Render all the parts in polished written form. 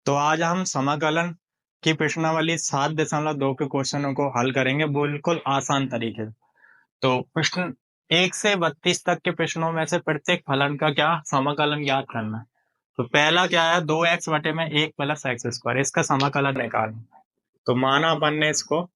तो आज हम समाकलन की प्रश्नावली 7.2 के क्वेश्चनों को हल करेंगे बिल्कुल आसान तरीके से। तो प्रश्न 1 से 32 तक के प्रश्नों में से प्रत्येक फलन का क्या समाकलन ज्ञात करना है। तो पहला क्या है, 2x बटे में 1 प्लस एक्स स्क्वायर, इसका समाकलन निकालना। तो माना अपन ने इसको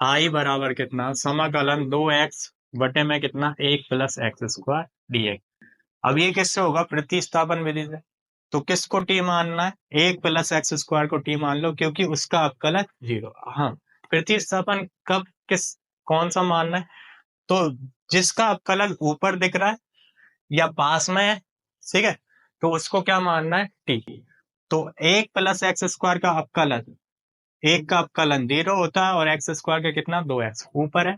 आई बराबर कितना, समाकलन 2x बटे में कितना 1 प्लस एक्स स्क्वायर dx। अब ये किससे होगा, प्रतिस्थापन विधि से। तो किसको टी मानना है, 1 प्लस एक्स स्क्वायर को टी मान लो, क्योंकि उसका अवकलज 0। हाँ, प्रतिस्थापन कब किस कौन सा मानना है, तो जिसका अवकलज ऊपर दिख रहा है या पास में है, ठीक है, तो उसको क्या मानना है, टी। तो 1 प्लस एक्स स्क्वायर का अवकलज, एक का अवकलन 0 होता है और एक्स स्क्वायर का कितना 2x ऊपर है,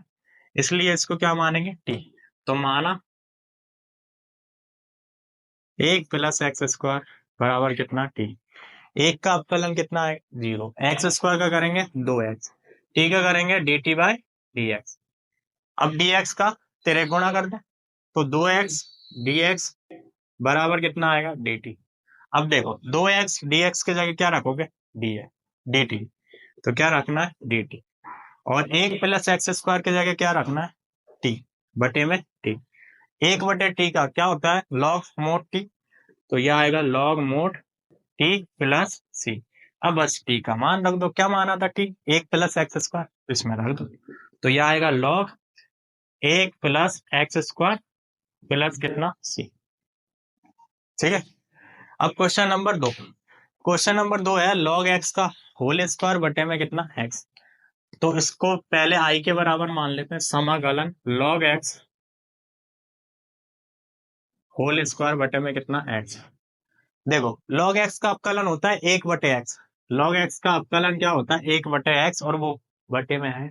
इसलिए इसको क्या मानेंगे, टी। तो माना 1 प्लस एक्स स्क्वायर बराबर कितना टी। एक का अवकलन कितना है 0, एक्स स्क्वायर का करेंगे 2x, टी का करेंगे dt बाई dx। अब dx का तिरक गुणा कर दें, तो 2x dx बराबर कितना आएगा dt। अब देखो 2x dx के जगह क्या रखोगे, dt, तो क्या रखना है dt। और 1 प्लस एक्स स्क्वायर के जगह क्या रखना है, t बटे में t। 1 बटे t का क्या होता है, लॉग मोड t, तो यह आएगा लॉग मोड टी प्लस सी। अब बस टी का मान रख दो, क्या माना था टी, 1 प्लस एक्स स्क्वायर, इसमें रख दो। तो यह आएगा log 1 plus x square plus कितना सी। ठीक है। अब क्वेश्चन नंबर 2 है लॉग एक्स का होल स्क्वायर बटे में कितना एक्स। तो इसको पहले आई के बराबर मान लेते हैं, समाकलन लॉग एक्स होल स्क्वायर बटे में कितना एक्स। देखो लॉग एक्स का अवकलन होता है 1 बटे एक्स, लॉग एक्स का अवकलन क्या होता है 1 बटे एक्स, और वो बटे में है,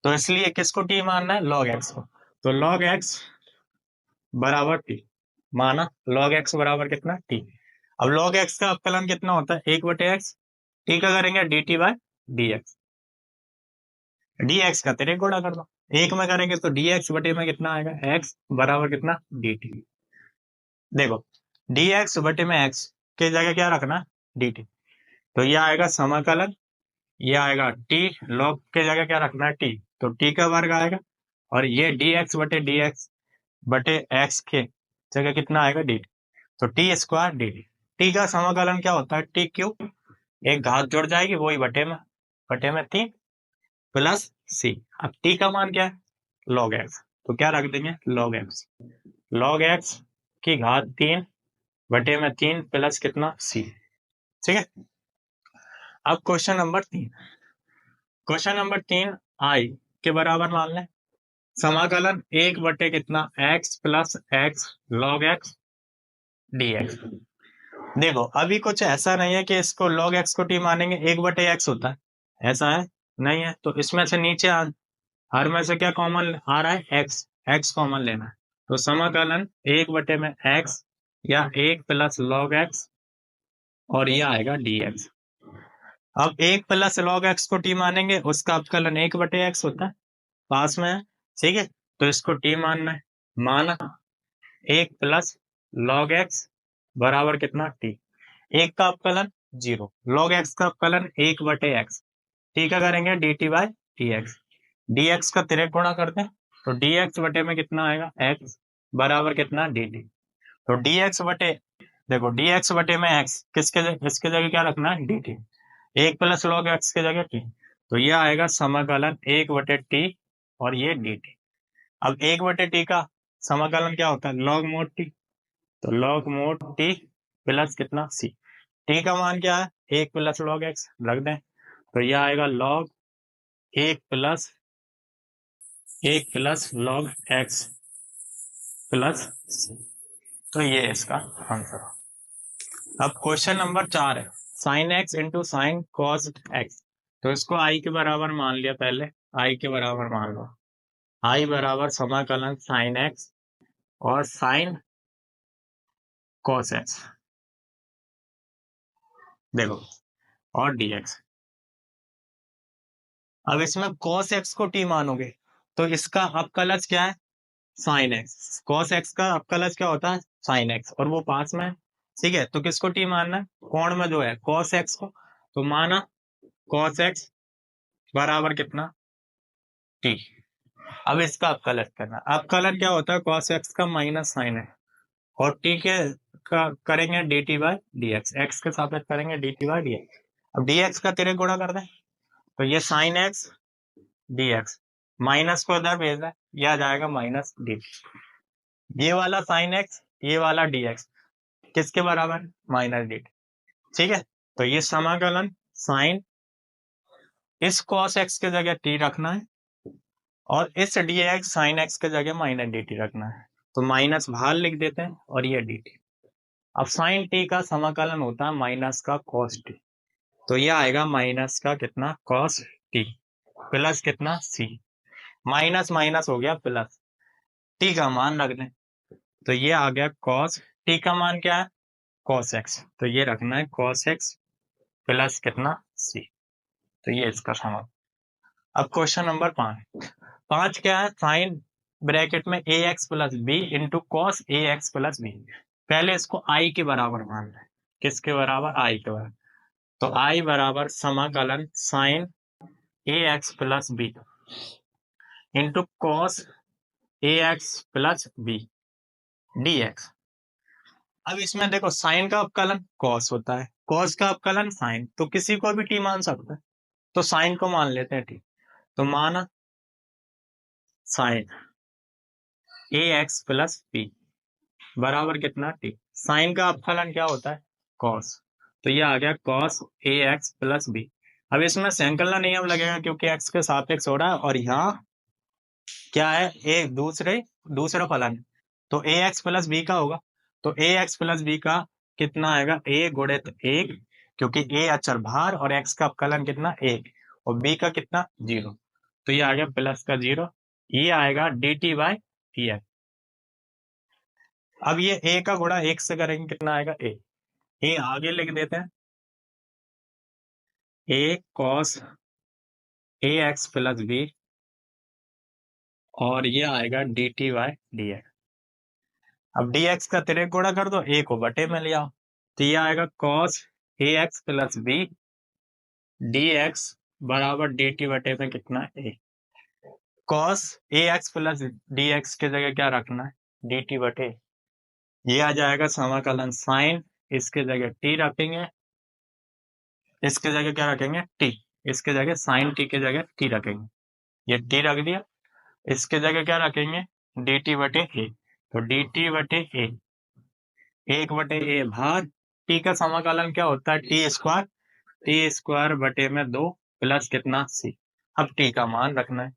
तो इसलिए किसको टी मानना है, लॉग एक्स को। तो लॉग एक्स बराबर टी माना, लॉग एक्स बराबर कितना टी। अब लॉग एक्स का अवकलन कितना होता है 1 बटे एक्स, टी का करेंगे d t by d x, D x का तिरक गुणा कर दो, एक में करेंगे तो डी एक्स बटे में कितना आएगा एक्स बराबर कितना डी टी। देखो डी एक्स बटे में एक्स के जगह क्या रखना, डी टी, तो यह आएगा समाकलन, यह आएगा टी, लॉग के जगह क्या रखना है टी, तो टी का वर्ग आएगा, और ये डी एक्स बटे एक्स के जगह कितना आएगा डी टी, तो टी स्क्वायर डी टी का समाकलन क्या होता है टी क्यूब, एक घात जुड़ जाएगी वही बटे में 3 प्लस सी। अब टी का मान क्या है, लॉग एक्स, तो क्या रख देंगे लॉग एक्स की घात 3 बटे में 3 प्लस कितना सी। ठीक है। अब क्वेश्चन नंबर 3 आई के बराबर मान लें, समाकलन 1 बटे कितना x plus x log x dx। देखो अभी कुछ ऐसा नहीं है कि इसको log x को t मानेंगे 1 बटे x होता है, ऐसा है नहीं है, तो इसमें से नीचे हर में से क्या कॉमन आ रहा है, x कॉमन लेना है। तो समाकलन 1 बटे में x या 1 प्लस log x, और ये आएगा dx। अब 1 प्लस log x को t मानेंगे, उसका अवकलन 1 बटे x होता है, पास में है, ठीक है, तो इसको t मानना है। माना 1 प्लस log x बराबर कितना t, एक का अवकलन 0, log x का अवकलन 1 बटे x, टी का करेंगे dt बाई dx, dx का तिरक गुणा करते हैं, तो dx बटे में कितना आएगा x बराबर कितना dt। तो dx बटे, देखो dx बटे में x इसके जगह क्या रखना है dt, 1 प्लस log x के जगह t, तो ये आएगा समाकलन 1 बटे t और ये dt। अब 1 बटे t का समाकलन क्या होता है log मोड t, तो log मोड t प्लस कितना c, टी का मान क्या है 1 प्लस log x रख दें, तो यह आएगा log 1 plus log x plus c। तो ये इसका आंसर। अब क्वेश्चन नंबर 4 है sine x into sine cos x। तो इसको i के बराबर मान लिया, पहले i के बराबर मान लो, i बराबर समाकलन साइन x और साइन कॉस x, देखो, और dx। अब इसमें cos x को t मानोगे, तो इसका अवकलज क्या है साइन एक्स, कॉस एक्स का अवकलज क्या होता है साइन एक्स, और वो पास में है, ठीक है, तो किसको टी मानना है? कोण में जो है cos x को, तो माना cos x बराबर कितना? टी। अब इसका अवकलन करना, अवकलन क्या होता है? cos x का माइनस साइन है और टी के का करेंगे d t by d x, x के सापेक्ष करेंगे d t by d x. अब डी एक्स का तिरक गुणा कर दें तो ये sine x D x, minus को इधर भेज दें, यह आ जाएगा माइनस डी। ये वाला साइन एक्स, ये वाला डी एक्स किसके बराबर? Minus D. ठीक है, तो ये समाकलन साइन इस cos x के जगह t रखना है और इस dx sin x के जगह माइनस dt रखना है, तो माइनस बाहर लिख देते हैं और ये dt। अब sin t का समाकलन होता है माइनस का cos t, तो ये आएगा माइनस का कितना? cos t प्लस कितना? c, माइनस माइनस हो गया प्लस, t का मान रख दें तो ये आ गया cos t का मान क्या है? cos x, तो ये रखना है cos x प्लस कितना? c, तो ये इसका समाकलन। अब क्वेश्चन नंबर 5 क्या है? साइन ब्रैकेट में a x plus b into cos a x plus b. पहले इसको आई के बराबर मान लें। किसके बराबर? आई के बराबर। तो आई बराबर समाकलन sine a x plus b into cos a x plus b d x. अब इसमें देखो साइन का अवकलन कॉस होता है, कॉस का अवकलन साइन, तो किसी को भी टी मान सकते हैं, तो साइन को मान लेते हैं टी। तो माना sign a x plus B बराबर कितना? टी। साइन का अवकलन क्या होता है? कॉस, तो ये आ गया cos a x plus B. अब इसमें संकलना नियम लगेगा क्योंकि एक्स के सापेक्ष हो रहा है और यहाँ क्या है? एक दूसरा फलन, तो ए एक्स प्लस बी का होगा, तो ए एक्स प्लस बी का कितना आएगा? ए गुणित एक, क्योंकि ए अचर भार और एक्स का अवकलन कितना? एक, और बी का कितना? 0, तो ये आ गया प्लस का 0, ये आएगा D t by d x. अब ये ए का गुणा एक से करेंगे कितना आएगा? ए आगे लिख देते हैं, ए cos a x plus B और ये आएगा D t by d x. अब डी एक्स का तिरक गुणा कर दो, ए को बटे में ले आओ, तो ये आएगा cos a x plus b d x बराबर डी टी बटे में कितना? A. Cos a x plus d x के जगह क्या रखना है? डी टी बटे, ये आ जाएगा समाकलन साइन, इसके जगह टी रखेंगे, इसके जगह क्या रखेंगे? टी, इसके जगह साइन टी के जगह टी रखेंगे, ये टी रख दिया, इसके जगह क्या रखेंगे? डी टी बटे ए, तो डी टी बटे ए, एक बटे ए भाग, टी का समाकलन क्या होता है? टी स्क्वायर बटे में 2 प्लस कितना? सी। अब टी का मान रखना है,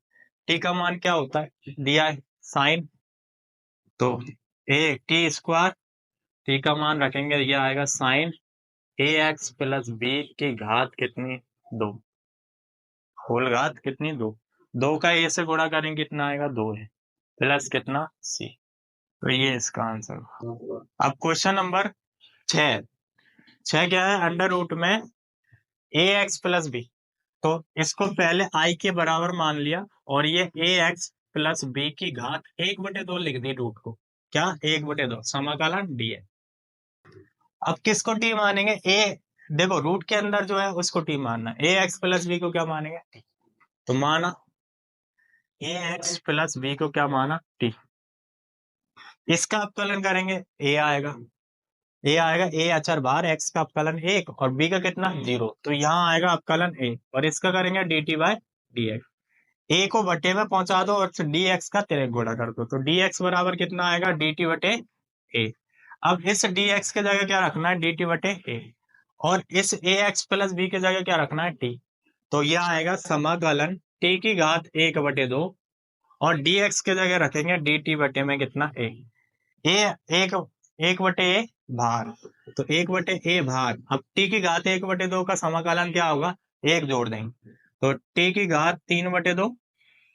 टी का मान क्या होता है? दिया है साइन, तो ए टी स्क्वायर, टी का मान रखेंगे, यह आएगा sign a x plus B की घात कितनी? 2, होल घात कितनी? 2 का ए से गुणा करेंगे कितना आएगा? 2 है, प्लस कितना? सी, तो ये इसका आंसर। अब क्वेश्चन नंबर 6 क्या है? अंडर रूट में ए एक्स प्लस बी, तो इसको पहले आई के बराबर मान लिया और ये ए एक्स प्लस बी की घात 1/2 लिख दी रूट को, क्या? 1/2 समाकलन डी है। अब किसको टी मानेंगे? ए, देखो रूट के अंदर जो है उसको टी मानना है, ए एक्स प्लस बी को क्या मानेंगे? टी, तो माना ए एक्स प्लस बी को क्या माना? टी। इसका अवकलन करेंगे, ए आएगा ए अचर बार, एक्स का अवकलन 1 और बी का कितना? 0, तो यहाँ आएगा अवकलन ए और इसका करेंगे d t by d x. A को बटे में पहुंचा दो और डी एक्स का तिरक गुणा कर दो, तो डी एक्स बराबर कितना आएगा? डी टी बटे ए। अब इस डी एक्स के जगह क्या रखना है? डी टी बटे ए, और इस ए एक्स प्लस बी के जगह क्या रखना है? टी, तो यह आएगा समाकलन टी की घात 1/2 और डी एक्स के जगह रखेंगे डी टी बटे में कितना? ए, एक बटे ए भार, तो 1/a भार। अब टी की घात 1/2 का समाकलन क्या होगा? 1 जोड़ देंगे, तो टी की घात 3/2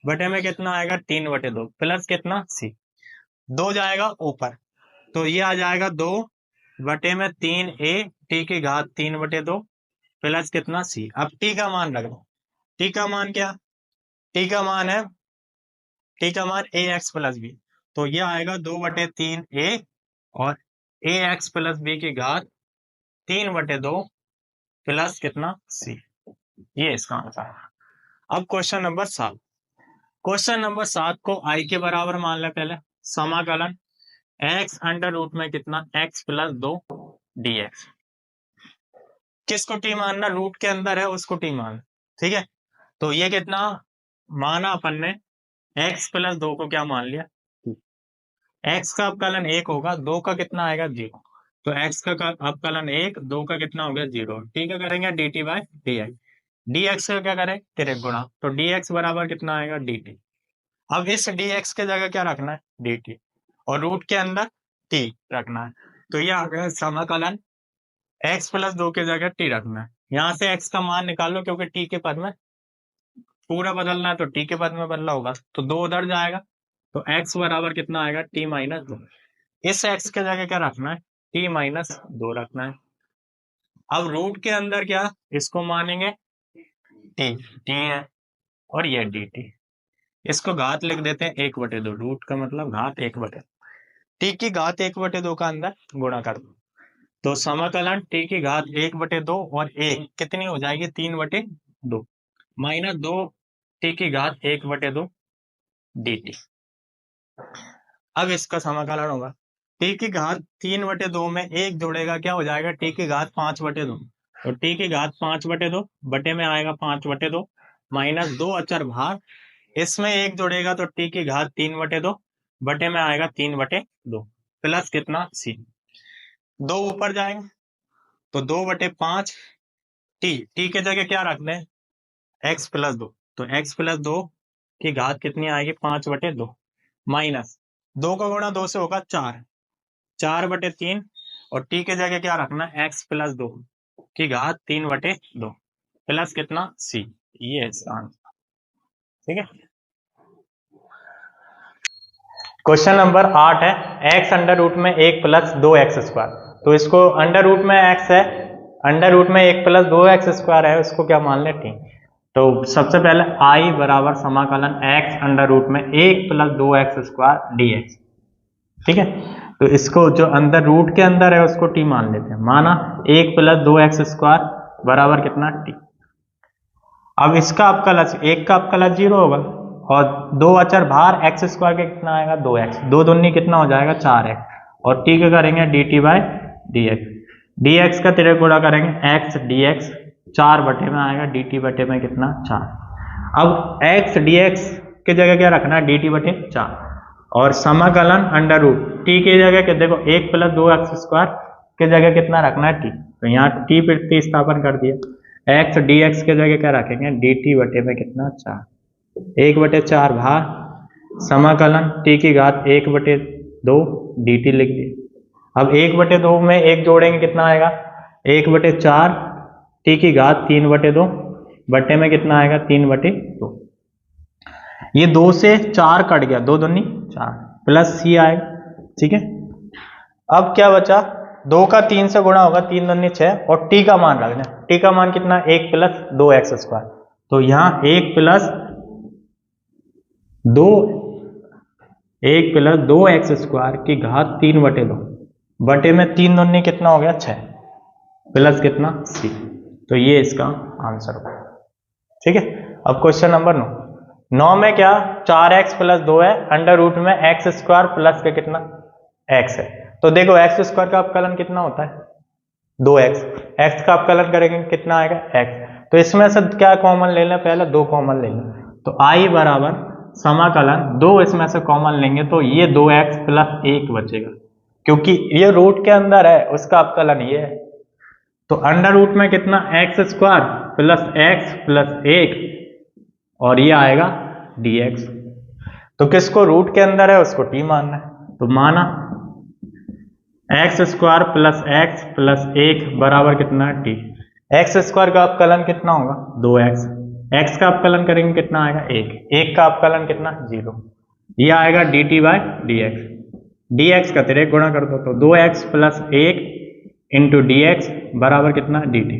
बटे में कितना आएगा? 3/2 प्लस कितना? सी, 2 जाएगा ऊपर, तो ये आ जाएगा 2 बटे में 3a टी की घात 3/2 प्लस कितना? सी। अब टी का मान रख दो, टी का मान क्या? टी का मान है, टी का मान ए एक्स प्लस बी, तो ये आएगा 2/3a और ए एक्स प्लस बी की घात 3/2 प्लस कितना सी, ये इसका आंसर है। अब क्वेश्चन नंबर 7, क्वेश्चन नंबर 7 को आई के बराबर मान ले पहले, समाकलन एक्स अंडर रूट में कितना एक्स प्लस 2 dx, किसको टी मानना, रूट के अंदर है उसको टी मानना, ठीक है। तो ये कितना माना अपन ने, एक्स प्लस 2 को क्या मान लिया, एक्स का अवकलन 1 होगा, 2 का कितना आएगा 0, तो एक्स का अवकलन 1, 2 का कितना हो गया 0, ठीक है, करेंगे d t by D I, D x का क्या करें तिरक गुणा, तो डी एक्स बराबर कितना आएगा डी टी। अब इस डी एक्स के जगह क्या रखना है डी टी, और रूट के अंदर टी रखना है, तो ये आ गया समाकलन एक्स प्लस 2 के जगह टी रखना है। यहाँ से एक्स का मान निकाल लो, क्योंकि टी के पद में पूरा बदलना है तो टी के पद में बदला होगा, तो 2 उधर जाएगा, तो एक्स बराबर कितना आएगा टी माइनस 2। इस एक्स के जगह क्या रखना है टी माइनस 2 रखना है। अब रूट के अंदर क्या, इसको मानेंगे टी, टी है, और ये डी टी, इसको घात लिख देते हैं 1/2, रूट का मतलब घात 1/2, टी की घात 1/2 का अंदर गुणा कर दो, तो समाकलन टी की घात 1/2 और 1 कितनी हो जाएगी 3/2 माइनस 2 टी की घात 1/2 dt। अब इसका समाकलन होगा टी की घात 3/2 में 1 जोड़ेगा क्या हो जाएगा टी की घात 5/2, तो टी की घात 5/2 बटे में आएगा 5/2 माइनस 2 अचर भार, इसमें 1 जोड़ेगा तो टी की घात 3/2 बटे में आएगा 3/2 प्लस कितना सी, 2 ऊपर जाएंगे तो 2/5 टी के जगह क्या रख दें एक्स प्लस 2, तो एक्स प्लस 2 की घात कितनी आएगी 5/2 माइनस 2 का गुणा 2 से होगा 4, 4/3 और टी के जगह क्या रखना है एक्स प्लस 2 की घात 3/2 प्लस कितना सी, ये इसका आंसर, ठीक है। क्वेश्चन नंबर 8 है एक्स अंडर रूट में 1 प्लस 2x², तो इसको अंडर रूट में x है, अंडर रूट में 1 प्लस 2x² है, उसको क्या मान ले टी। तो सबसे पहले i बराबर समाकलन x अंडर रूट में 1 प्लस 2x² dx, ठीक है। तो इसको जो अंदर रूट के अंदर है उसको t मान लेते हैं, माना 1 प्लस 2x² बराबर कितना t। अब इसका अवकलज 1 का अवकलज 0 होगा, और 2 अचर बाहर x² के कितना आएगा 2x, 2 दूनी कितना हो जाएगा 4x, और t के करेंगे dt बाई dx, dx का तिरक गुणा करेंगे x dx, 4 बटे में आएगा dt बटे में कितना 4। अब x dx के जगह क्या रखना है dt बटे 4, और समाकलन अंडर रूट t के जगह के देखो 1 प्लस 2x² के जगह कितना रखना है t, तो यहाँ t प्रतिस्थापन कर दिया, x dx के जगह क्या रखेंगे dt बटे में कितना 4, 1/4 भाग समाकलन t की घात 1/2 dt लिख दिया। अब 1/2 में 1 जोड़ेंगे कितना आएगा 1/4 t की घात 3/2 बटे में कितना आएगा 3/2, ये 2 से 4 कट गया, 2 दूनी 4 प्लस सी आएगा, ठीक है। अब क्या बचा 2 का 3 से गुणा होगा 3 दूनी 6, और t का मान रखना, t का मान कितना 1 प्लस 2x², तो यहाँ 1 प्लस 2x² की घात 3/2 बटे में 3 दूनी कितना हो गया 6 प्लस कितना सी, तो ये इसका आंसर होगा, ठीक है। अब क्वेश्चन नंबर 9 में क्या 4x प्लस 2 है, अंडर रूट में x² प्लस के कितना x है, तो देखो x² का अवकलन कितना होता है 2x, x का अवकलन करेंगे कितना आएगा x, तो इसमें से क्या कॉमन ले लें, पहले 2 कॉमन ले लें, तो i बराबर समाकलन 2 इसमें से कॉमन लेंगे तो ये 2x प्लस 1 बचेगा, क्योंकि ये रूट के अंदर है उसका अवकलन ये है, तो अंडर रूट में कितना x² प्लस x प्लस 1 और ये आएगा dx, तो किसको रूट के अंदर है उसको t मानना है, तो माना x² प्लस x प्लस 1 बराबर कितना t, x² का अवकलन कितना होगा 2x, x का अवकलन करेंगे कितना आएगा 1, 1 का अवकलन कितना 0, ये आएगा dt बाई dx, dx का तिरक गुणा कर दो, तो 2x प्लस 1 इंटू dx बराबर कितना dt।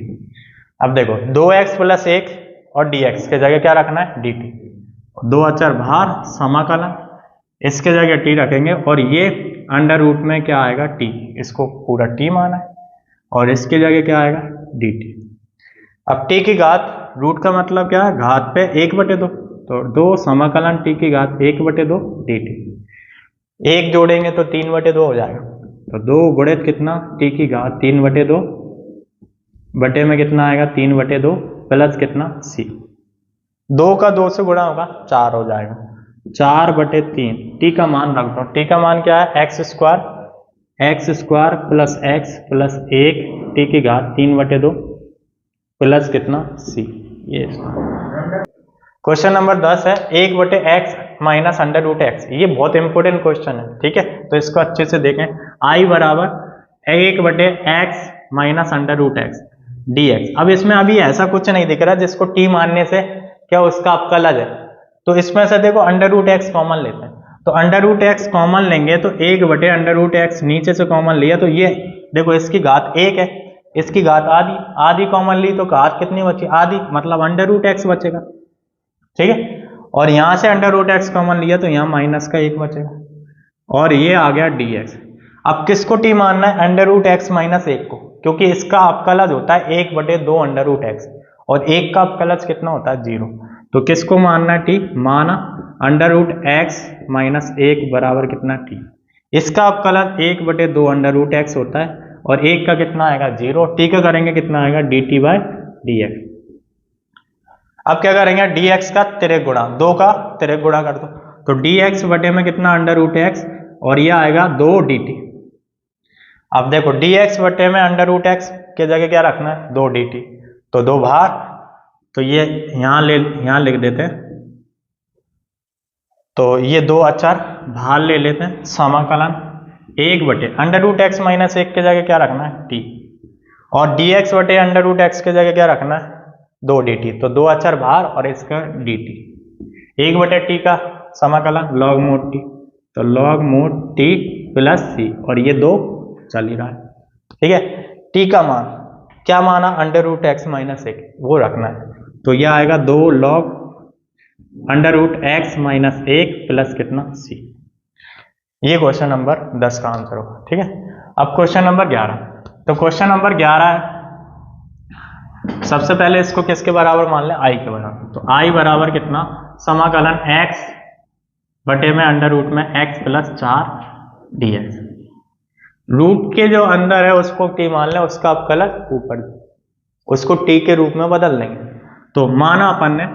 अब देखो 2x प्लस 1 और dx के जगह क्या रखना है dt, 2 अचर बाहर समाकलन, इसके जगह t रखेंगे, और ये अंडर रूट में क्या आएगा टी, इसको पूरा टी माना है और इसकी जगह क्या आएगा डी टी। अब टी की घात, रूट का मतलब क्या है घात पे 1/2, तो 2 समाकलन टी की घात 1/2 डी टी। 1 जोड़ेंगे तो 3/2 हो जाएगा, तो 2 गुणित कितना टी की घात 3/2 बटे में कितना आएगा 3/2 प्लस कितना सी, 2 का 2 से गुणा होगा 4 हो जाएगा, 4/3। टी का मान रख दो, टी का मान क्या है x square plus x plus 1 T की घात 3/2 प्लस कितना सी। ये क्वेश्चन नंबर 10 है 1/x minus under root x. ये बहुत इंपॉर्टेंट क्वेश्चन है, ठीक है, तो इसको अच्छे से देखें। i बराबर 1/x minus under root x dx। अब इसमें अभी ऐसा कुछ नहीं दिख रहा जिसको t मानने से क्या उसका अवकलज है, तो इसमें से देखो अंडर रूट एक्स कॉमन लेते हैं, तो अंडर रूट एक्स कॉमन लेंगे तो 1/अंडर रूट एक्स नीचे से कॉमन लिया तो ये देखो इसकी घात 1 है, इसकी घात आधी, आधी कॉमन ली तो घात कितनी बची आधी, मतलब अंडर रूट एक्स बचेगा, ठीक है। और यहां से अंडर रूट एक्स कॉमन लिया तो यहाँ माइनस का 1 बचेगा और ये आ गया dx। अब किसको t मानना है अंडर रूट एक्स माइनस 1 को, क्योंकि इसका अवकलज होता है 1/2 अंडर रूट एक्स और 1 का अवकलज कितना होता है 0, तो किसको मानना है t, माना अंडर रूट एक्स माइनस 1 बराबर कितना t। इसका अवकलज 1/2 अंडर रूट एक्स होता है और 1 का कितना आएगा 0, t का करेंगे कितना आएगा dt/dx। अब क्या करेंगे dx का तिर्यक गुणा, 2 का तिर्यक गुणा कर दो, तो dx बटे में कितना अंडर रूट एक्स और ये आएगा 2 dt। अब देखो dx बटे में अंडर रूट एक्स के जगह क्या रखना है 2 dt, तो 2 बाहर, तो ये यहाँ लिख देते हैं, तो ये 2 अचर बाहर ले लेते हैं, समाकलन 1/अंडर रूट एक्स माइनस 1 के जगह क्या रखना है t और dx बटे अंडर रूट एक्स के जगह क्या रखना है 2 dt, तो 2 अचर बाहर और इसका dt। 1/t का समाकलन लॉग मोड t, तो log mode t plus c और ये 2 चल ही रहा है, ठीक है। t का मान क्या माना अंडर रूट एक्स माइनस 1 वो रखना है, तो यह आएगा 2 log under root x minus 1 plus कितना c। ये क्वेश्चन नंबर 10 का आंसर होगा, ठीक है। अब क्वेश्चन नंबर 11, तो क्वेश्चन नंबर 11 है, सबसे पहले इसको किसके बराबर मान लें i के बराबर, तो i बराबर कितना समाकलन x बटे में अंडर रूट में x प्लस 4 dx। रूट के जो अंदर है उसको t मान लें, उसका अवकलज ऊपर, उसको t के रूप में बदल देंगे, तो माना अपन ने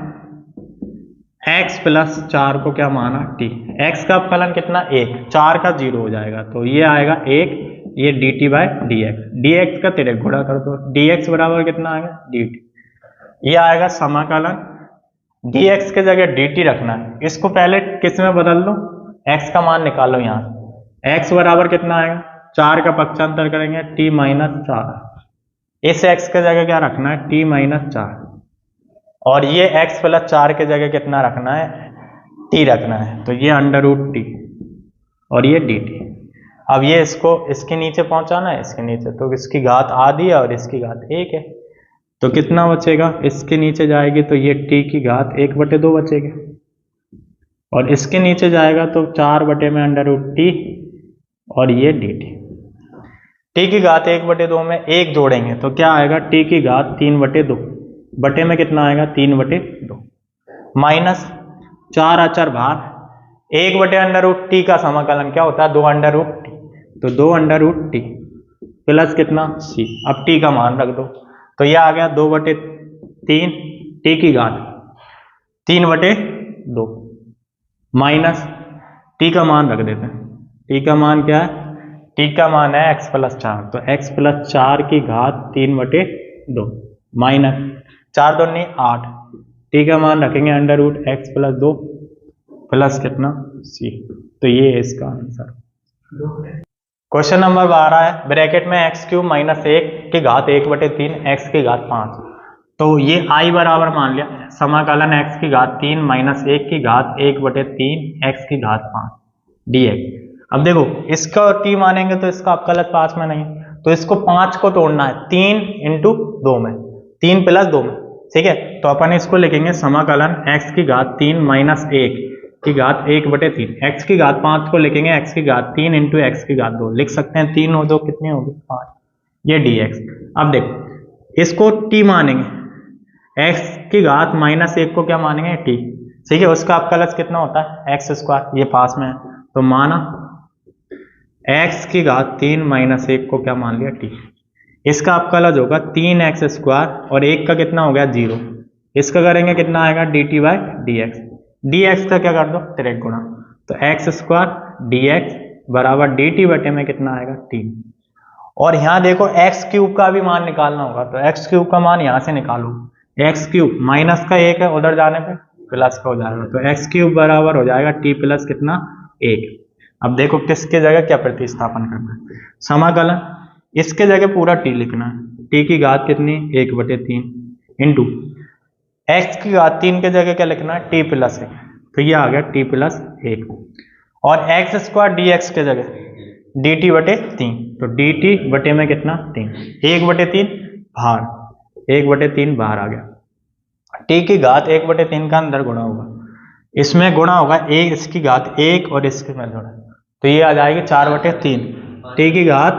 x प्लस 4 को क्या माना t, x का अवकलन कितना 1, 4 का 0 हो जाएगा, तो ये आएगा 1, ये dt/dx, dx का तिर्यक गुणा कर दो, dx बराबर कितना आएगा dt। ये आएगा समाकलन dx के जगह dt रखना है, इसको पहले किस में बदल दो x का मान निकालो, यहाँ x बराबर कितना आएगा 4 का पक्षांतर करेंगे t-4, इस x के जगह क्या रखना है t-4 और ये x प्लस 4 के जगह कितना रखना है t रखना है, तो ये अंडर रूट t और ये dt। अब ये इसको इसके नीचे पहुंचाना है, इसके नीचे, तो इसकी घात आधी है और इसकी घात 1 है, तो कितना बचेगा इसके नीचे जाएगी तो ये t की घात 1/2 बचेगी और इसके नीचे जाएगा तो 4 बटे में अंडर रूट t और ये dt। t की घात 1/2 में 1 जोड़ेंगे तो क्या आएगा t की घात 3/2 बटे में कितना आएगा 3/2 माइनस 4 अचर बाहर, 1/अंडर रूट t का समाकलन क्या होता है 2 अंडर रूट t, तो 2 अंडर रूट t प्लस कितना c। अब t का मान रख दो, तो यह आ गया 2/3 t की घात 3/2 माइनस t का मान रख देते हैं, t का मान क्या है, t का मान है x प्लस 4, तो x प्लस 4 की घात 3/2 माइनस 4 2 8, t का मान रखेंगे under root x plus 2 plus कितना c, तो ये है इसका आंसर। क्वेश्चन नंबर 12 है, ब्रैकेट में x³ माइनस 1 की घात 1/3 x की घात 5, तो ये i बराबर मान लिया, समाकलन x की घात 3 माइनस 1 की घात 1/3 x की घात 5 dx। अब देखो इसका t मानेंगे तो इसका अवकलज 5 में नहीं, तो इसको 5 को तोड़ना है 3 × 2 में, 3 + 2 में, ठीक है। तो अपन इसको लिखेंगे समाकलन x की घात 3 माइनस 1 की घात 1/3, x की घात 5 को लिखेंगे x की घात 3 इंटू x की घात 2 लिख सकते हैं। 3 हो 2 कितनी होगी 5, ये dx। अब देखो इसको t मानेंगे, x की घात -1 को क्या मानेंगे t, ठीक है। उसका अवकलज कितना होता है x², ये पास में है तो माना x की घात 3 -1 को क्या मान लिया t। इसका अवकलज होगा 3x² और 1 का कितना हो गया 0, इसका करेंगे कितना आएगा dt/dx। dx का क्या कर दो डायरेक्ट गुणा, तो x² dx बराबर dt बटे में कितना आएगा 3। और यहाँ देखो x³ का भी मान निकालना होगा, तो x³ का मान यहाँ से निकालो, x³ माइनस का 1 है उधर जाने पे प्लस का हो जाएगा, तो x³ बराबर हो जाएगा t प्लस कितना 1। अब देखो किसके जगह क्या प्रतिस्थापन करना है, समाकलन इसके जगह पूरा t लिखना है, t की घात कितनी 1/3 इंटू x की घात 3 के जगह क्या लिखना है t प्लस 1, तो ये आ गया t प्लस 1। और x² dx के जगह dt/3, तो dt बटे में कितना 3, 1/3 बाहर, 1/3 बाहर आ गया। t की घात 1/3 का अंदर गुणा होगा, इसमें गुणा होगा एक इसकी घात 1 और इसके में गुणा, तो ये आ जाएगी 4/3, t की घात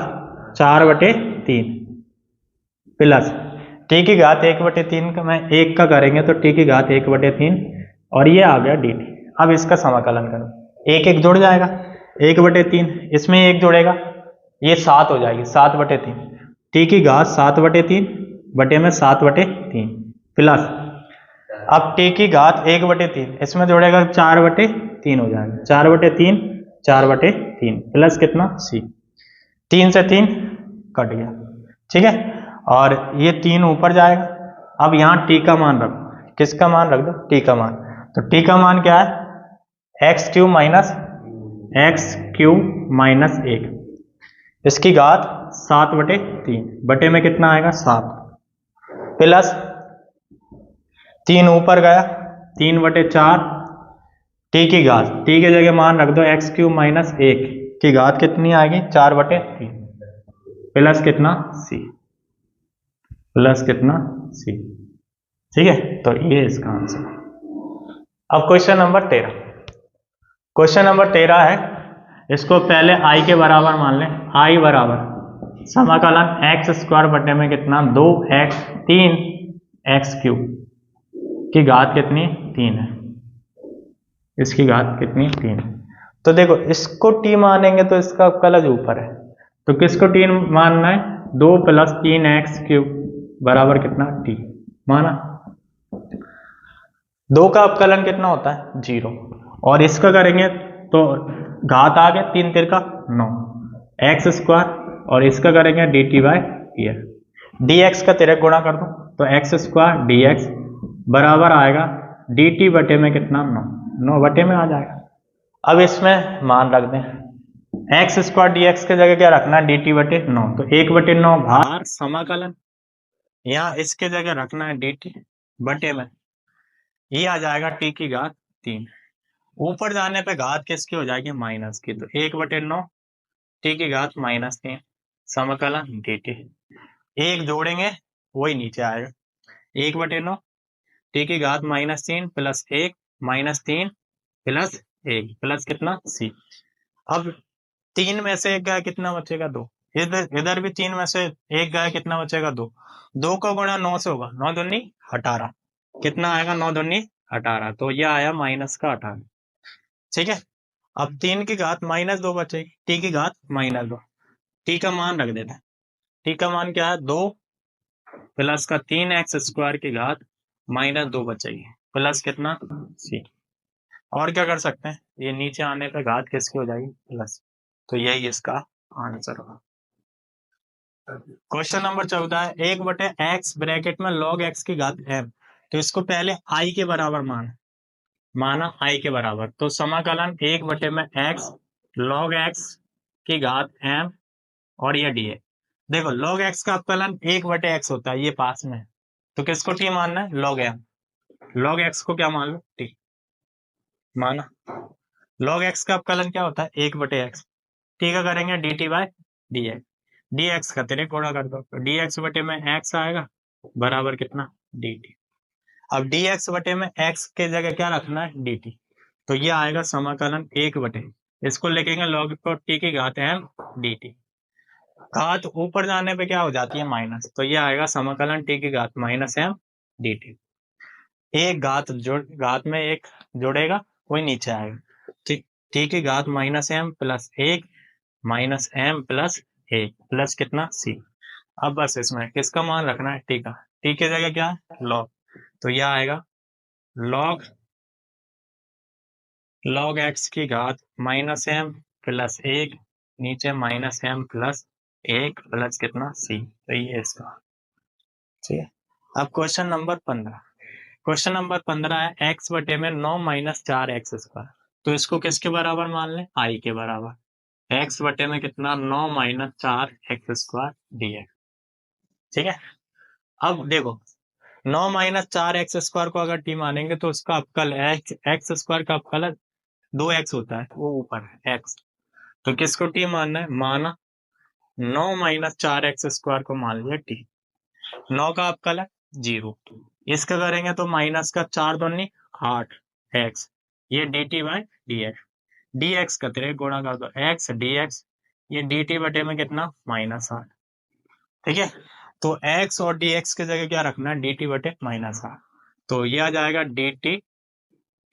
4/3 प्लस t की घात 1/3 का में 1 का करेंगे तो t की घात 1/3 और ये आ गया dt। अब इसका समाकलन करो, 1 1 जुड़ जाएगा 1/3, इसमें 1 जुड़ेगा ये 7 हो जाएगी 7/3, t की घात 7/3 बटे में 7/3 प्लस अब t की घात 1/3 इसमें जोड़ेगा 4/3 हो जाएगा, 4/3 4/3 प्लस कितना c, 3 से 3 कट गया, ठीक है। और ये 3 ऊपर जाएगा। अब यहाँ t का मान रखो, किसका मान रख दो t का मान, तो t का मान क्या है x³ - 1, इसकी घात 7/3 बटे में कितना आएगा 7 प्लस 3 ऊपर गया 3/4, t की घात t के जगह मान रख दो x³ - 1 की घात कितनी आएगी 4/3 प्लस कितना c, प्लस कितना c, ठीक है। तो ये इसका आंसर। अब क्वेश्चन नंबर 13, क्वेश्चन नंबर 13 है, इसको पहले i के बराबर मान लें, i बराबर समाकलन x² बटे में कितना 2x 3x³ की घात कितनी 3 है, इसकी घात कितनी 3 है। तो देखो इसको t मानेंगे तो इसका अवकलज ऊपर है, तो किसको t मानना है 2 + 3x³ बराबर कितना t माना, 2 का अवकलन कितना होता है 0, और इसका करेंगे तो घात आ गया 3 3 का 9 x² और इसका करेंगे dt/dx, dx का तिरक गुणा कर दो तो x² dx बराबर आएगा dt बटे में कितना 9 बटे में आ जाएगा। अब इसमें मान रख दें x² dx के जगह क्या रखना है dt/9, तो 1/9 भार समाकलन, यहाँ इसके जगह रखना है dt बटे में, ये आ जाएगा t की घात 3, ऊपर जाने पे घात किसकी हो जाएगी माइनस की, तो 1/9 t की घात -3 समाकलन dt, एक जोड़ेंगे वही नीचे आएगा 1/9 t की घात -3 प्लस 1 -3 प्लस 1 प्लस कितना c। अब 3 में से 1 गया कितना बचेगा 2, इधर भी 3 में से 1 गया कितना बचेगा 2, 2 का गुणा 9 से होगा 9 दूनी 18, कितना आएगा 9 दूनी 18, तो यह आया -18, ठीक है। अब 3 की घात -2 बचेगी, t की घात -2, t का मान रख देते हैं, t का मान क्या है 2 प्लस का 3x² की घात -2 बचेगी प्लस कितना c। और क्या कर सकते हैं, ये नीचे आने पे घात किसकी हो जाएगी प्लस, तो यही इसका आंसर होगा। क्वेश्चन नंबर 14 है, 1/x ब्रैकेट में log x की घात m, तो इसको पहले i के बराबर माना i के बराबर, तो समाकलन 1/x log x की घात m और ये डी है। देखो log x का अवकलन 1/x होता है, ये पास में है, तो किसको t मानना है log m, log x को क्या मान लो t माना, log x का अवकलन क्या होता है 1/x, t का करेंगे dt/dx, dx का तिरक गुणा कर दो तो dx बटे में x आएगा बराबर कितना dt। अब dx बटे में x के जगह क्या रखना है dt, तो ये आएगा समाकलन 1 बटे, इसको लिखेंगे log को t की घात m dt। घात ऊपर जाने पे क्या हो जाती है माइनस, तो ये आएगा समाकलन t की घात माइनस m dt। एक घात में एक जुड़ेगा, वही नीचे आएगा। ठीक, t की घात minus m plus 1 minus m plus 1 plus कितना c। अब बस इसमें किसका मान रखना है, t का। t की जगह क्या है log, तो यह आएगा log x की घात माइनस m प्लस 1 नीचे माइनस m प्लस 1 प्लस कितना c। तो ये इसका ठीक है। अब क्वेश्चन नंबर 15, क्वेश्चन नंबर 15 है x बटे में 9 माइनस 4x²। तो इसको किसके बराबर मान लें, i के बराबर। x बटे में कितना 9 माइनस 4x² dx। ठीक है। अब देखो 9 माइनस 4x² को अगर t मानेंगे तो उसका अवकल x² का अवकल 2x होता है, वो ऊपर है x। तो किसको t मानना है, माना 9 माइनस 4x² को मान लिया t। 9 का अवकल है 0, इसका करेंगे तो माइनस का 4 दूनी 8 x, ये dt बाय dx। dx का तेरे गुणा कर दो x dx, ये dt बटे में कितना माइनस 8। ठीक है। तो x और dx की जगह क्या रखना है, dt बटे माइनस 8। तो ये आ जाएगा dt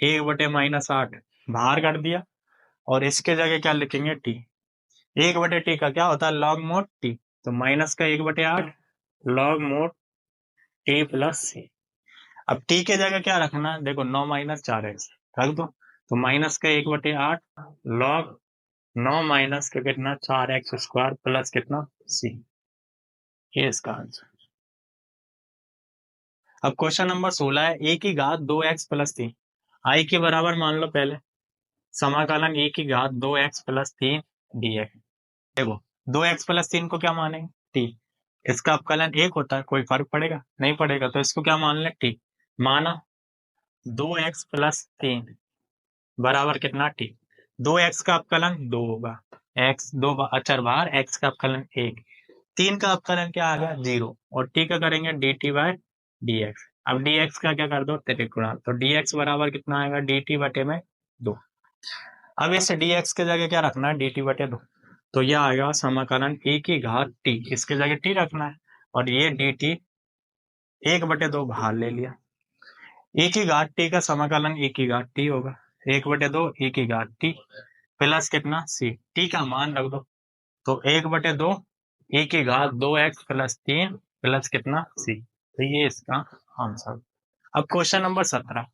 1 बटे माइनस 8 बाहर कर दिया, और इसके जगह क्या लिखेंगे t। 1 बटे टी का क्या होता है लॉग मोड टी, तो माइनस का 1/8 लॉग मोड टी प्लस सी। अब टी के जगह क्या रखना है, देखो 9 माइनस 4x रख दो, तो माइनस का 1/8 लॉग 9 माइनस का कितना 4x² प्लस कितना सी। ये इसका आंसर। अब क्वेश्चन नंबर 16 है ए की घात 2x प्लस 3, आई के बराबर मान लो पहले। समाकलन ए की घात 2x प्लस 3 dx। देखो 2x प्लस 3 को क्या मानेंगे t, इसका अवकलन 1 होता है, कोई फर्क पड़ेगा नहीं पड़ेगा, तो इसको क्या मान ले t। माना 2x प्लस 3 बराबर कितना t। 2x का अवकलन 2 होगा, x 2 अचर बाहर, x का अवकलन 1, 3 का अवकलन क्या आ गया 0, और t का करेंगे dt बाय dx। अब dx का क्या कर दो तिरक गुणा, तो dx बराबर कितना आएगा dt बटे में 2। अब इस dx के जगह क्या रखना है dt बटे 2, तो यह आएगा समाकलन e की घात t, इसके जगह t रखना है, और ये dt 1/2 बाहर ले लिया। e की घात t का समाकलन e की घात t होगा, 1/2 e की घात t प्लस कितना c। t का मान रख दो, तो 1/2 e की घात 2x प्लस 3 प्लस कितना c। तो ये इसका आंसर। अब question number 17,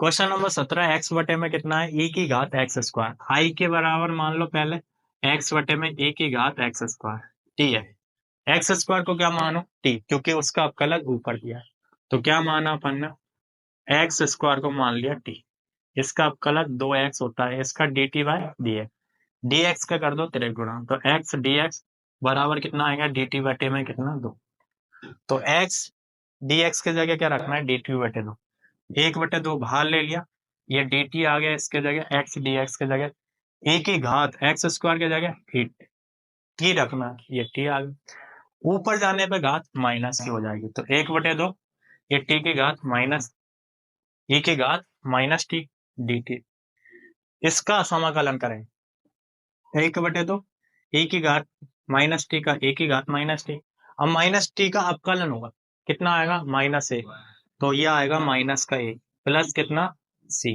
question number 17 x बटे में कितना है e की घात x²। i के बराबर मान लो पहले, x बटे में e की घात x², t है। x² को क्या मानो t, क्योंकि उसका अवकलन ऊपर दिया है, तो क्या माना अपन ने x² को मान लिया t। इसका अवकलन 2x होता है, इसका dt बाय dx। dx का कर दो तिरक गुणा, तो x dx बराबर कितना आएगा dt बटे में कितना 2। तो x dx की जगह क्या रखना है dt बटे 2, 1/2 बाहर ले लिया, ये dt आ गया, इसके जगह x dx की जगह e की घात x² की जगह t रखना, ये t आ गया। ऊपर जाने पे घात माइनस की हो जाएगी, तो 1/2 ये t की घात माइनस e की घात माइनस t dt। इसका समाकलन करें 1/2 e की घात माइनस t का e की घात माइनस t। अब माइनस t का अवकलन होगा, कितना आएगा -1, तो ये आएगा माइनस का 1 प्लस कितना c।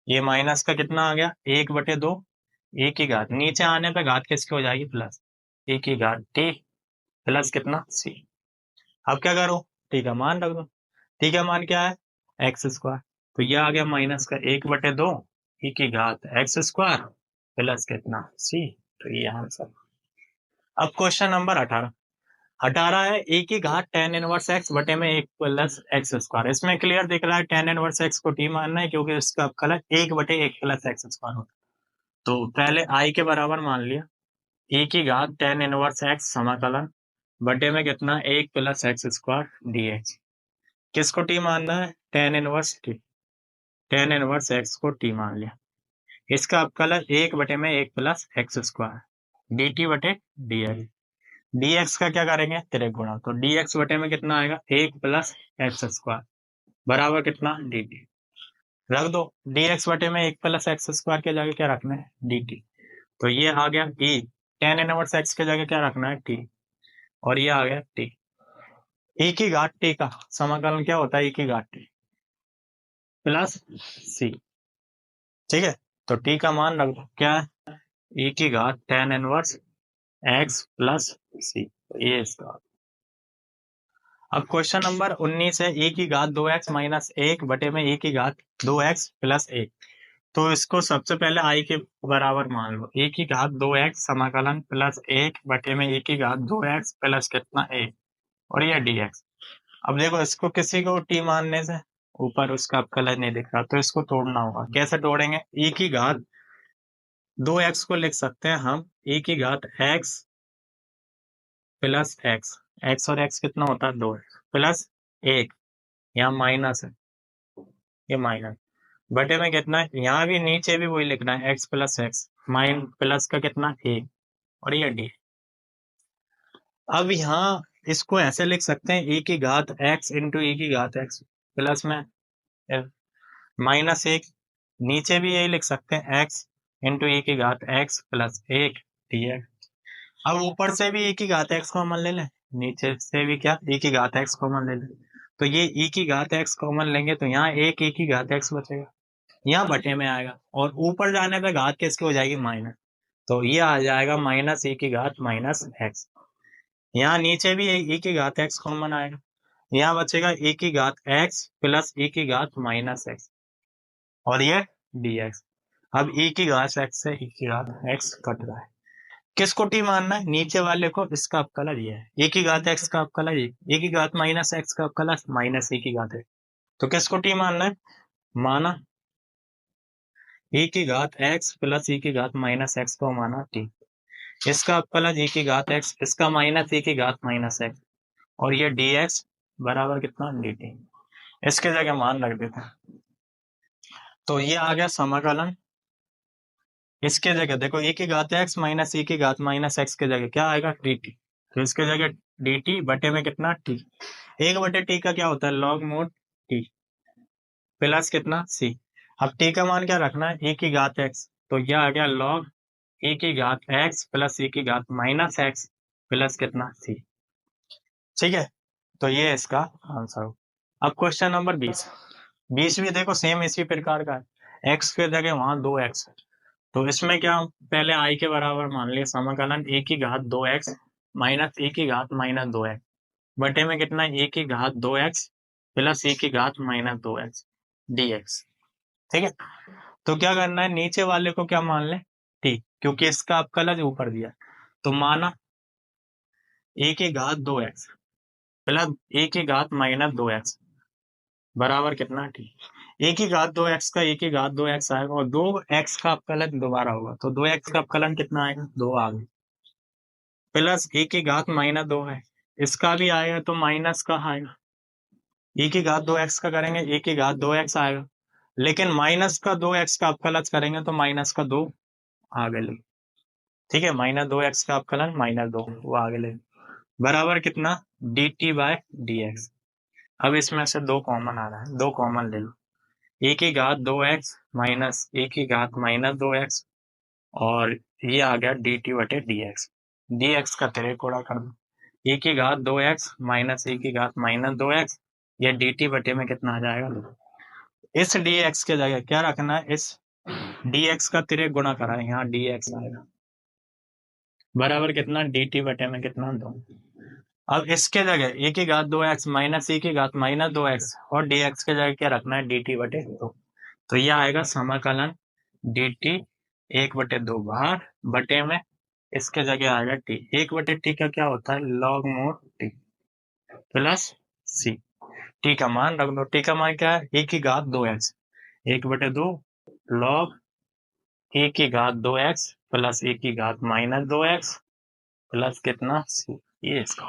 ये माइनस का कितना आ गया 1/2 e की घात, नीचे आने पे घात किसकी हो जाएगी प्लस, e की घात t प्लस कितना c। अब क्या करो t का मान रख दो, t का मान क्या है x², तो ये आ गया माइनस का 1/2 e की घात x² प्लस कितना c। तो ये आंसर। अब क्वेश्चन नंबर 18 है ए की घात tan इनवर्स x बटे में 1 प्लस x²। इसमें क्लियर दिख रहा है tan इनवर्स x को t मानना है, क्योंकि इसका अवकलन 1/1 प्लस x² होता है। तो पहले i के बराबर मान लिया, e की घात tan इनवर्स x समाकलन बटे में कितना 1 प्लस x² dx। किसको t मानना है tan inverse t, tan inverse x को t मान लिया, इसका अवकलन 1/1 प्लस x² dt बटे dx। dx का क्या करेंगे तिरक गुणा, तो dx बटे में कितना आएगा 1 प्लस x² बराबर कितना dt। रख दो dx बटे में 1 प्लस एक्स स्क्वायर के जगह क्या रखना है dt। तो ये आ गया e, tan इनवर्स x के जगह क्या रखना है t, और ये आ गया t। e की घात t का समाकलन क्या होता है e की घात t प्लस c। ठीक है, तो t का मान रख दो क्या है e की घात tan inverse x plus c। तो ये इसका। अब क्वेश्चन नंबर 19 है e की घात 2x माइनस 1 बटे में e की घात 2x प्लस 1। तो इसको सबसे पहले i के बराबर मान लो, e की घात 2x समाकलन प्लस 1 बटे में e की घात 2x प्लस कितना 1, और ये dx। अब देखो इसको किसी को t मानने से ऊपर उसका अवकलन नहीं दिख रहा, तो इसको तोड़ना होगा। कैसे तोड़ेंगे, e की घात 2x को लिख सकते हैं हम e की घात x प्लस x, x और x कितना होता है 2x प्लस 1, यहाँ माइनस है, ये माइनस बटे में कितना है, यहाँ भी नीचे भी वही लिखना है x plus x mine plus का कितना a, और ये d। अब यहाँ इसको ऐसे लिख सकते हैं e की घात x इंटू e की घात x प्लस में माइनस 1, नीचे भी यही लिख सकते हैं x इंटू e की घात x प्लस 1 dx। अब ऊपर से भी e की घात x कॉमन ले लें, नीचे से भी क्या e की घात x कॉमन ले लें, तो ये e की घात x कॉमन लेंगे तो यहाँ एक e की घात x बचेगा, यहाँ बटे में आएगा, और ऊपर जाने पे घात किसकी हो जाएगी माइनस, तो ये आ जाएगा माइनस e की घात माइनस x। यहाँ नीचे भी e की घात x कॉमन आएगा, यहाँ बचेगा e की घात x प्लस e की घात माइनस x, और ये dx। अब e की घात x से e की घात x कट रहा है, किसको t मानना है, नीचे वाले को, इसका अवकलन ये है e की घात x का अवकलन e की घात माइनस x का अवकलन माइनस e की घात x। तो किसको t मानना है, माना e की घात x प्लस e की घात माइनस x को माना t, इसका अवकलन e की घात x, इसका माइनस e की घात माइनस x, और ये dx बराबर कितना dt। इसके जगह मान रख देते हैं, तो ये आ गया समाकलन। इसके जगह देखो e की घात x माइनस e की घात माइनस x के जगह क्या आएगा dt, तो इसके जगह dt बटे में कितना t, 1 बटे t का क्या होता है लॉग मोड t प्लस कितना c। अब t का मान क्या रखना है e की घात x, तो यह आ गया लॉग e की घात x प्लस e की घात माइनस x प्लस कितना c। ठीक है, तो ये इसका आंसर हो। अब क्वेश्चन नंबर 20 भी देखो सेम इसी प्रकार का है, x के जगह वहां 2x, तो इसमें क्या पहले i के बराबर मान लिया, समाकलन e की घात 2x माइनस e की घात माइनस 2x बटे में कितना e की घात 2x प्लस e की घात माइनस 2x dx। ठीक है, तो क्या करना है, नीचे वाले को क्या मान ले t, क्योंकि इसका अवकलन ऊपर दिया, तो माना e की घात 2x प्लस e की घात माइनस 2x बराबर कितना t, e की घात 2x का e की घात 2x आएगा, और 2x का अवकलन दोबारा होगा, तो 2x का अवकलन कितना आएगा 2 आ गया, प्लस e की घात माइनस 2 है, इसका भी आएगा तो माइनस का आएगा, e की घात 2x का करेंगे e की घात 2x आएगा, लेकिन माइनस का 2x का अवकलन करेंगे तो माइनस का 2 आ गए। ठीक है, माइनस 2x का अवकलन माइनस 2 वो आगे ले, बराबर कितना dt बाय dx। अब इसमें से 2 कॉमन आ रहा है, 2 कॉमन ले लो, e की घात 2x माइनस e की घात माइनस 2x, और ये आ गया dt बटे dx, dx का तिरक गुणा कर दो, e की घात 2x माइनस e की घात माइनस 2x, ये dt बटे में कितना आ जाएगा, इस dx के जगह क्या रखना है, इस dx का तिरक गुणा करा है, यहाँ dx आएगा बराबर कितना dt बटे में कितना 2। अब इसके जगह e की घात 2x माइनस e की घात माइनस 2x, और dx के जगह क्या रखना है dt बटे 2, तो यह आएगा समाकलन dt 1 बटे 2 बाहर बटे में, इसके जगह आएगा t, 1 बटे t का क्या होता है log mode t plus c। t का मान रख दो, t का मान क्या है e की घात 2x 1 बटे 2 लॉग e की घात 2x प्लस e की घात माइनस 2x प्लस कितना c, ये इसका